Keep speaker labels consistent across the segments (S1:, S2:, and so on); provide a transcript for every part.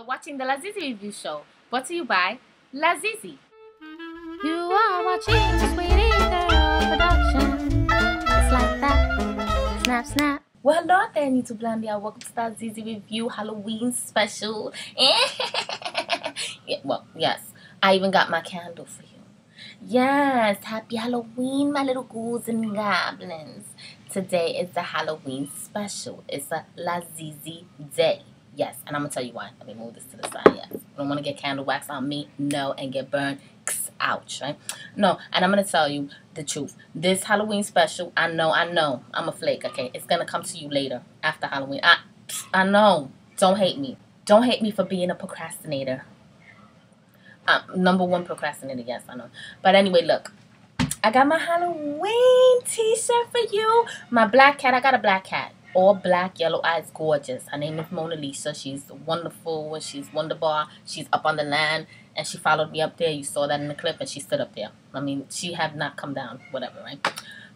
S1: You're watching the LaZeeZee Review Show, brought to you by LaZeeZee. You are watching the Sweetie Girl production. It's like that. Snap, snap. Well, hello out there, YouTube land. Welcome to the LaZeeZee Review Halloween special. Yes. I even got my candle for you. Yes, happy Halloween, my little ghouls and goblins. Today is the Halloween special. It's a LaZeeZee day. Yes, and I'm going to tell you why. Let me move this to the side, yes. I don't want to get candle wax on me, no, and get burned. Ouch, right? No, and I'm going to tell you the truth. This Halloween special, I know, I'm a flake, okay? It's going to come to you later, after Halloween. I know. Don't hate me. Don't hate me for being a procrastinator. #1 procrastinator, yes, I know. But anyway, look. I got my Halloween t-shirt for you. My black cat, I got a black cat. All black, yellow eyes, gorgeous. Her name is Mona Lisa. She's wonderful. She's wonderbar. She's up on the land. And she followed me up there. You saw that in the clip. And she stood up there. I mean, she had not come down. Whatever, right?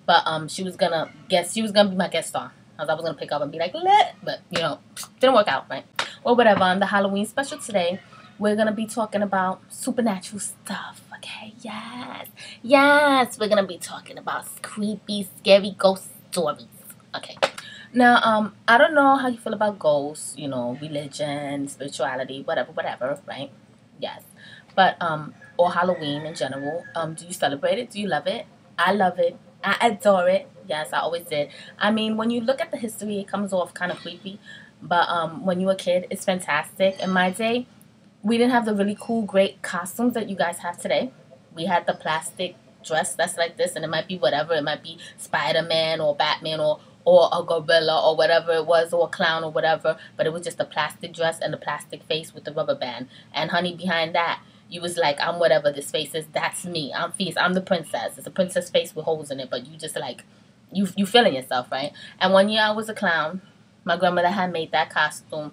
S1: But she was gonna be my guest star. I was gonna pick up and be like, lit. But, you know, didn't work out, right? Well, whatever. On the Halloween special today, we're gonna be talking about supernatural stuff. Okay, yes. Yes, we're gonna be talking about creepy, scary ghost stories. Okay. Now, I don't know how you feel about ghosts, you know, religion, spirituality, whatever, right? Yes. But, or Halloween in general. Do you celebrate it? Do you love it? I love it. I adore it. Yes, I always did. I mean, when you look at the history, it comes off kind of creepy. But, when you were a kid, it's fantastic. In my day, we didn't have the really cool, great costumes that you guys have today. We had the plastic dress that's like this, and it might be whatever. It might be Spider-Man or Batman or a gorilla or whatever it was, or a clown or whatever, but it was just a plastic dress and a plastic face with the rubber band. And honey, behind that, you was like, I'm whatever this face is, that's me. I'm Feast, I'm the princess. It's a princess face with holes in it, but you just like, you feeling yourself, right? And one year I was a clown. My grandmother had made that costume.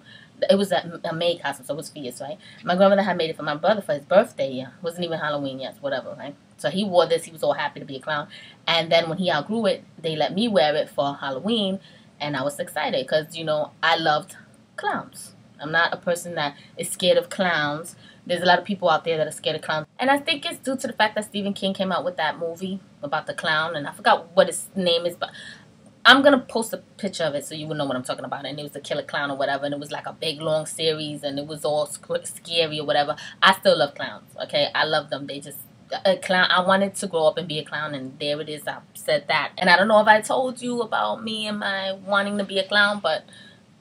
S1: It was a maid costume, so it was fierce, right? My grandmother had made it for my brother for his birthday, yeah. It wasn't even Halloween yet, whatever, right? So he wore this. He was all happy to be a clown. And then when he outgrew it, they let me wear it for Halloween. And I was excited because, you know, I loved clowns. I'm not a person that is scared of clowns. There's a lot of people out there that are scared of clowns. And I think it's due to the fact that Stephen King came out with that movie about the clown. And I forgot what his name is, but I'm going to post a picture of it so you will know what I'm talking about. And it was the Killer Clown or whatever. And it was like a big, long series. And it was all scary or whatever. I still love clowns, okay? I love them. They just... A clown. I wanted to grow up and be a clown. And there it is. I said that. And I don't know if I told you about me and my wanting to be a clown. But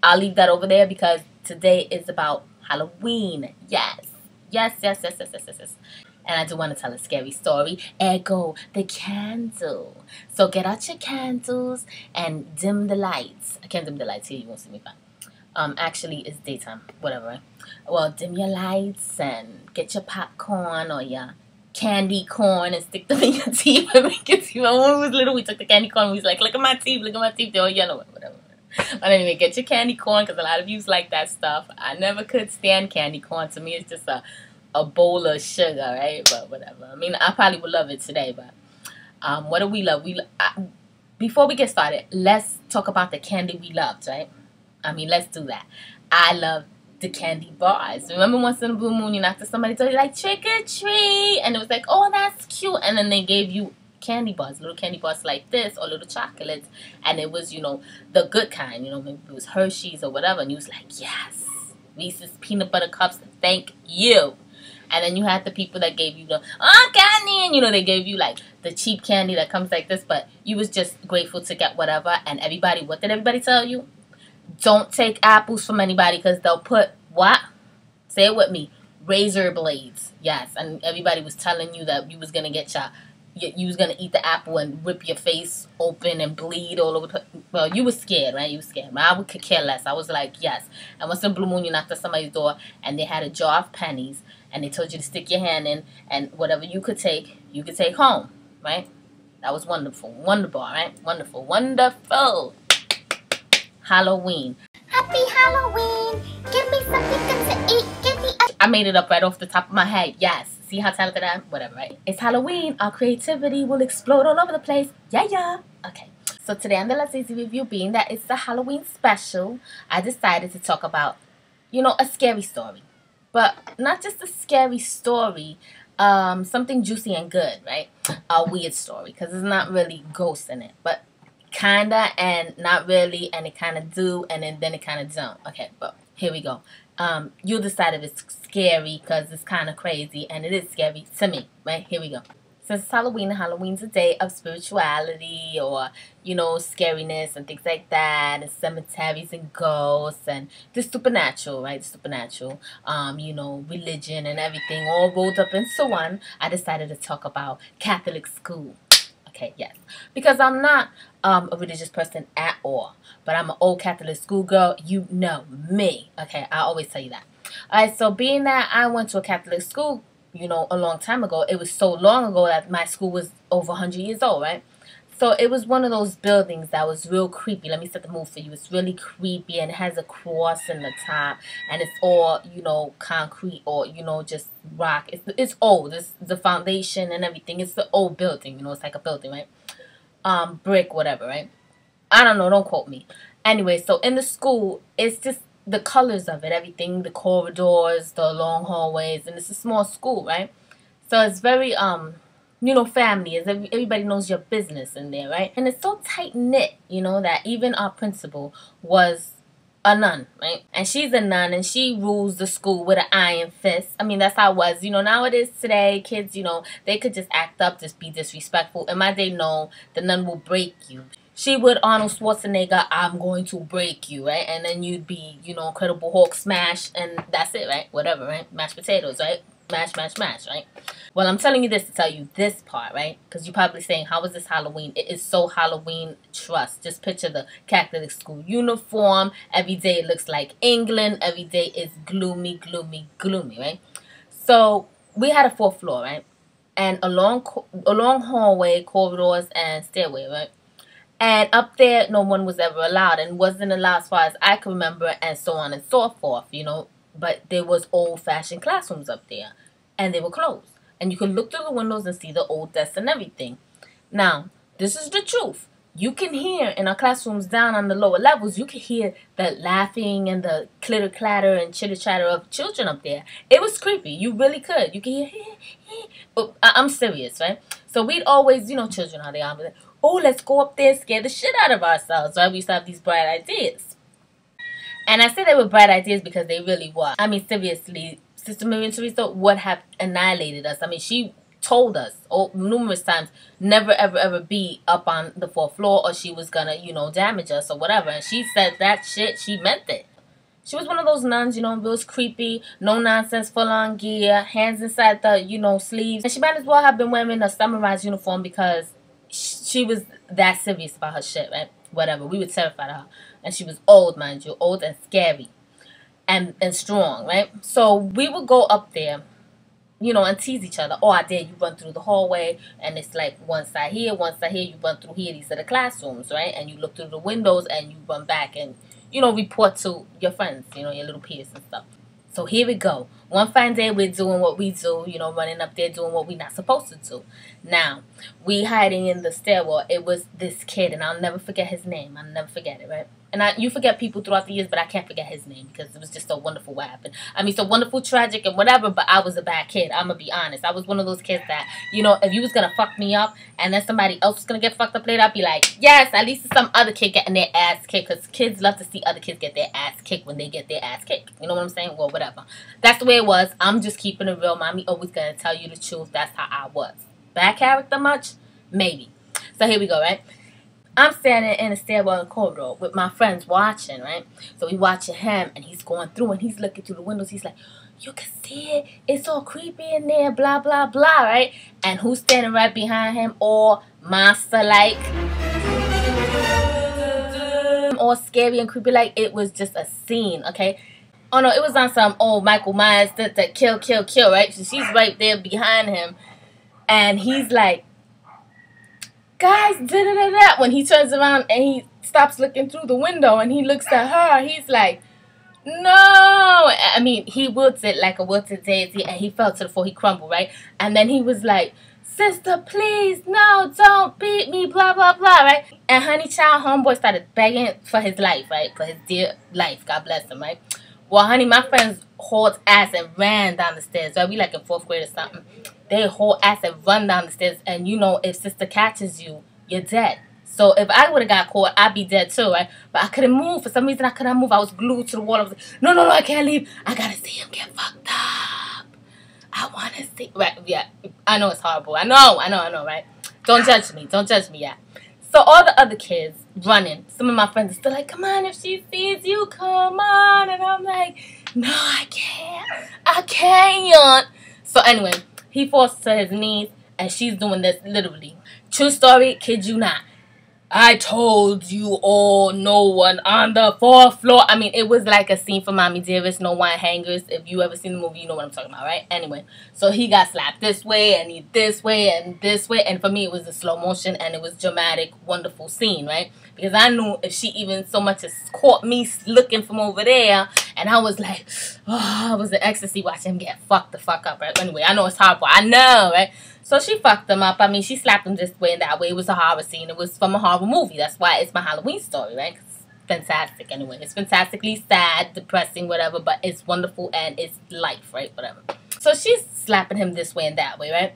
S1: I'll leave that over there because today is about Halloween. Yes. Yes. And I do want to tell a scary story. Ergo, the candle. So get out your candles and dim the lights. I can't dim the lights here. You won't see me back. Actually, it's daytime. Whatever, right? Well, dim your lights and get your popcorn or your candy corn and stick them in your teeth and make it see. When we was little, we took the candy corn. We was like, look at my teeth. They're all yellow. Whatever. But anyway, get your candy corn because a lot of you like that stuff. I never could stand candy corn. To me, it's just a bowl of sugar, right? But whatever. I mean, I probably would love it today, but what do we love? Before we get started, let's talk about the candy we loved, right? I mean, let's do that. I love the candy bars. Remember once in a blue moon, you knocked to somebody, told you like trick or treat, and it was like, oh, that's cute, and then they gave you candy bars, little candy bars like this, or little chocolates, and it was, you know, the good kind, you know, maybe it was Hershey's or whatever, and you was like, yes, Reese's peanut butter cups, thank you. And then you had the people that gave you the, candy, and, you know, they gave you, like, the cheap candy that comes like this, but you was just grateful to get whatever, and everybody, what did everybody tell you? Don't take apples from anybody because they'll put, what? Say it with me, razor blades. Yes, and everybody was telling you that you was going to get you was going to eat the apple and rip your face open and bleed all over. Well, you was scared, right? You was scared. I could care less. I was like, yes. And once in blue moon, you knocked on somebody's door, and they had a jar of pennies, and they told you to stick your hand in, and whatever you could take home, right? That was wonderful. Wonderful, right? Wonderful. Wonderful. Halloween. Happy Halloween. Give me something good to eat. Give me I made it up right off the top of my head. Yes. See how talented I am? Whatever, right? It's Halloween. Our creativity will explode all over the place. Yeah. Okay. So today on the LaZeeZee Review, being that it's the Halloween special, I decided to talk about, you know, a scary story. but not just a scary story. Something juicy and good, right? A weird story, because there's not really ghosts in it, but kinda and not really, and it kind of do, and then it kind of don't. Okay, but here we go. You'll decide if it's scary, because it's kind of crazy, and it is scary to me, right? Here we go. Since it's Halloween, and Halloween's a day of spirituality, or, you know, scariness and things like that, and cemeteries and ghosts and the supernatural, right? The supernatural, you know, religion and everything all rolled up into one. I decided to talk about Catholic school. Okay, yes, because I'm not a religious person at all, but I'm an old Catholic schoolgirl. You know me. Okay, I always tell you that. All right, so being that I went to a Catholic school, you know, a long time ago. It was so long ago that my school was over 100 years old, right? So it was one of those buildings that was real creepy. Let me set the mood for you. It's really creepy, and it has a cross in the top, and it's all, you know, concrete, or, you know, just rock. It's old. It's the foundation and everything. It's the old building, you know. It's like a building, right? Brick, whatever, right? I don't know. Don't quote me. Anyway, so in the school, it's just the colors of it, everything, the corridors, the long hallways, and it's a small school, right? So it's very, you know, family. Everybody knows your business in there, right? And it's so tight-knit, you know, that even our principal was a nun, right? And she's a nun, and she rules the school with an iron fist. I mean, that's how it was. You know, nowadays, today, kids, you know, they could just act up, just be disrespectful. In my day, no, the nun will break you. She would Arnold Schwarzenegger, I'm going to break you, right? And then you'd be, you know, Incredible Hulk smash, and that's it, right? Whatever, right? Mashed potatoes, right? Mash, mash, mash, right? Well, I'm telling you this to tell you this part, right? Because you're probably saying, how is this Halloween? It is so Halloween, trust. Just picture the Catholic school uniform. Every day it looks like England. Every day is gloomy, gloomy, gloomy, right? So we had a 4th floor, right? And a long hallway, corridors, and stairway, right? And up there, no one was ever allowed, and wasn't allowed as far as I can remember, and so on and so forth, you know. But there was old-fashioned classrooms up there, and they were closed. And you could look through the windows and see the old desks and everything. Now, this is the truth. You can hear in our classrooms down on the lower levels, you can hear the laughing and the clitter-clatter and chitter-chatter of children up there. It was creepy. You really could. You can hear, I'm serious, right? So we'd always, you know, children, how they are, like, oh, let's go up there and scare the shit out of ourselves, right? We used to have these bright ideas. And I say they were bright ideas because they really were. I mean, seriously, Sister Miriam Teresa would have annihilated us. I mean, she told us numerous times never, ever, ever be up on the 4th floor, or she was gonna, you know, damage us or whatever. And she said that shit, she meant it. She was one of those nuns, you know, it was creepy, no nonsense, full-on gear, hands inside the, you know, sleeves. And she might as well have been wearing a summarized uniform, because she was that serious about her shit, right? Whatever. We were terrified of her. And she was old, mind you. Old and scary. And strong, right? So we would go up there, you know, and tease each other. Oh, I dare you run through the hallway, and it's like one side here, you run through here. These are the classrooms, right? And you look through the windows, and you run back and, you know, report to your friends, you know, your little peers and stuff. So here we go. One fine day, we're doing what we do, you know, running up there, doing what we're not supposed to do. Now, we hiding in the stairwell. It was this kid, and I'll never forget his name. I'll never forget it, right? And you forget people throughout the years, but I can't forget his name, because it was just so wonderful what happened. I mean, so wonderful, tragic, and whatever, but I was a bad kid. I'm going to be honest. I was one of those kids that, you know, if you was going to fuck me up, and then somebody else was going to get fucked up later, I'd be like, yes, at least it's some other kid getting their ass kicked, because kids love to see other kids get their ass kicked when they get their ass kicked. You know what I'm saying? Well, whatever. That's the way it was. I'm just keeping it real. Mommy always going to tell you the truth. That's how I was. Bad character much? Maybe. So here we go, right? I'm standing in the stairwell in the corridor with my friends watching, right? So we watching him, and he's going through, and he's looking through the windows. He's like, you can see it. It's all creepy in there, blah, blah, blah, right? And who's standing right behind him, all monster-like, all scary and creepy-like? It was just a scene, okay? Oh, no, it was on some old Michael Myers, that kill, kill, kill, right? So she's right there behind him, and he's like, guys, da-da-da-da. When he turns around and he stops looking through the window and he looks at her, he's like, no. I mean, he wilted like a wilted daisy, and he fell to the floor. He crumbled, right? And then he was like, sister, please, no, don't beat me, blah, blah, blah, right? And honey child, homeboy started begging for his life, right? For his dear life. God bless him, right? Well, honey, my friends hauled ass and ran down the stairs. Right? We like in 4th grade or something. They haul ass and run down the stairs. And you know, if sister catches you, you're dead. So if I would have got caught, I'd be dead too, right? But I couldn't move. For some reason, I couldn't move. I was glued to the wall. I was like, no, no, no, I can't leave. I gotta see him get fucked up. I want to see. Right, yeah. I know it's horrible. I know, right? Don't judge me. Don't judge me, yeah. So all the other kids running. Some of my friends are still like, come on, if she sees you, come on. And I'm like, no, I can't. I can't. So anyway, he falls to his knees, and she's doing this literally. True story, kid you not. I told you all, no one on the 4th floor. I mean, it was like a scene from Mommy Dearest, No One Hangers. If you ever seen the movie, you know what I'm talking about, right? Anyway, so he got slapped this way, and he this way, and this way. And for me, it was a slow motion, and it was dramatic, wonderful scene, right? Because I knew if she even so much as caught me looking from over there, and I was like, oh, I was in ecstasy watching him get fucked the fuck up, right? Anyway, I know it's horrible. I know, right? So she fucked him up. I mean, she slapped him this way and that way. It was a horror scene. It was from a horror movie. That's why it's my Halloween story, right? It's fantastic anyway. It's fantastically sad, depressing, whatever, but it's wonderful and it's life, right? Whatever. So she's slapping him this way and that way, right?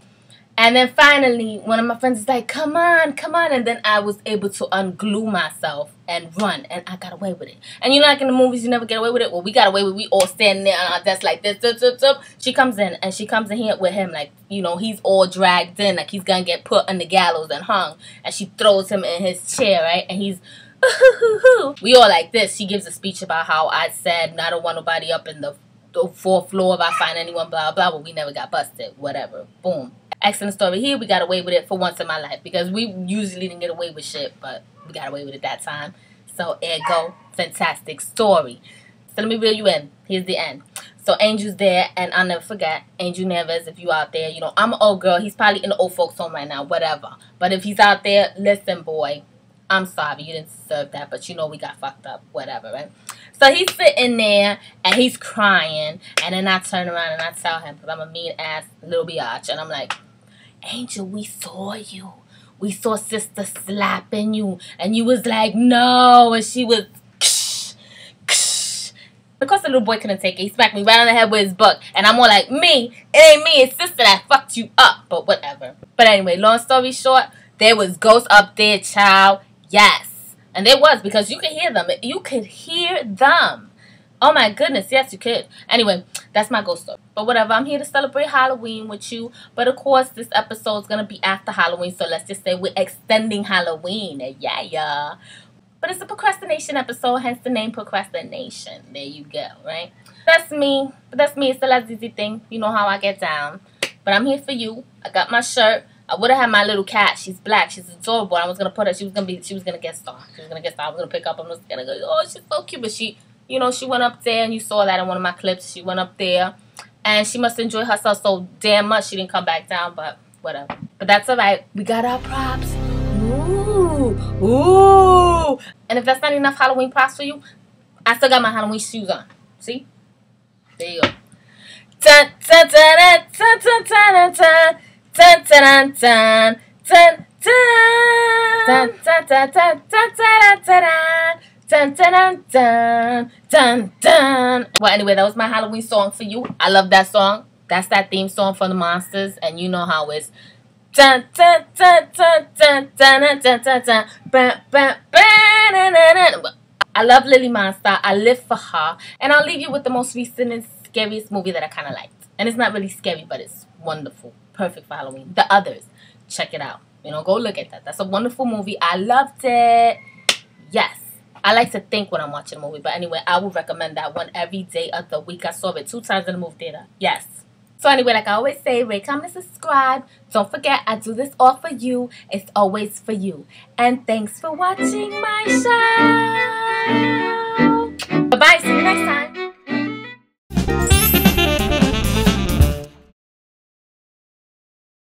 S1: And then finally, one of my friends is like, come on, come on. And then I was able to unglue myself and run. And I got away with it. And you know, like in the movies, you never get away with it? Well, we got away with it. We all standing there on our desk like this. She comes in, and she comes in here with him. Like, you know, he's all dragged in. Like, he's going to get put on the gallows and hung. And she throws him in his chair, right? And he's, we all like this. She gives a speech about how I said, I don't want nobody up in the 4th floor if I find anyone, blah, blah. But we never got busted. Whatever. Boom. Excellent story here. We got away with it for once in my life, because we usually didn't get away with shit, but we got away with it that time. So ergo, fantastic story. So let me reel you in. Here's the end. So Angel's there, and I'll never forget, Angel Neves, if you out there, you know, I'm an old girl. He's probably in the old folks home right now, whatever. But if he's out there, listen, boy, I'm sorry, you didn't deserve that, but you know we got fucked up, whatever, right? So he's sitting there, and he's crying, and then I turn around and I tell him, because I'm a mean-ass little biatch, and I'm like, Angel, we saw you. We saw sister slapping you. And you was like, no. And she was, ksh, ksh. Because the little boy couldn't take it, he smacked me right on the head with his book. And I'm all like, me? It ain't me. It's sister that fucked you up. But whatever. But anyway, long story short, there was ghosts up there, child. Yes. And there was, because you could hear them. You could hear them. Oh my goodness, yes you could. Anyway, that's my ghost story. But whatever, I'm here to celebrate Halloween with you. But of course, this episode is going to be after Halloween. So let's just say we're extending Halloween. Yeah, yeah. But it's a procrastination episode, hence the name procrastination. There you go, right? That's me. But that's me. It's the LaZeeZee thing. You know how I get down. But I'm here for you. I got my shirt. I would have had my little cat. She's black. She's adorable. I was going to put her. She was going to get star. She was going to get star. I was going to pick up. I was going to go, oh, she's so cute. But she... You know, she went up there, and you saw that in one of my clips. She went up there, and she must enjoy herself so damn much she didn't come back down, but whatever. But that's all right. We got our props. Ooh. Ooh. And if that's not enough Halloween props for you, I still got my Halloween shoes on. See? There you go. Dun, dun, dun, dun, dun, dun, dun, dun, dun, dun, dun, dun, dun, dun, dun, dun, dun, dun. Dun, dun, dun, dun, dun, dun. Well, anyway, that was my Halloween song for you. I love that song. That's that theme song for the monsters, and you know how it's dun, dun, dun, dun, dun, dun, dun, dun, dun, dun, dun, dun. I love Lily Monster. I live for her. And I'll leave you with the most recent and scariest movie that I kind of liked. And it's not really scary, but it's wonderful. Perfect for Halloween. The Others. Check it out. You know, go look at that. That's a wonderful movie. I loved it. Yes. I like to think when I'm watching a movie. But anyway, I would recommend that one every day of the week. I saw it 2 times in the movie theater. Yes. So anyway, like I always say, rate, comment, and subscribe. Don't forget, I do this all for you. It's always for you. And thanks for watching my show. Bye-bye. See you next time.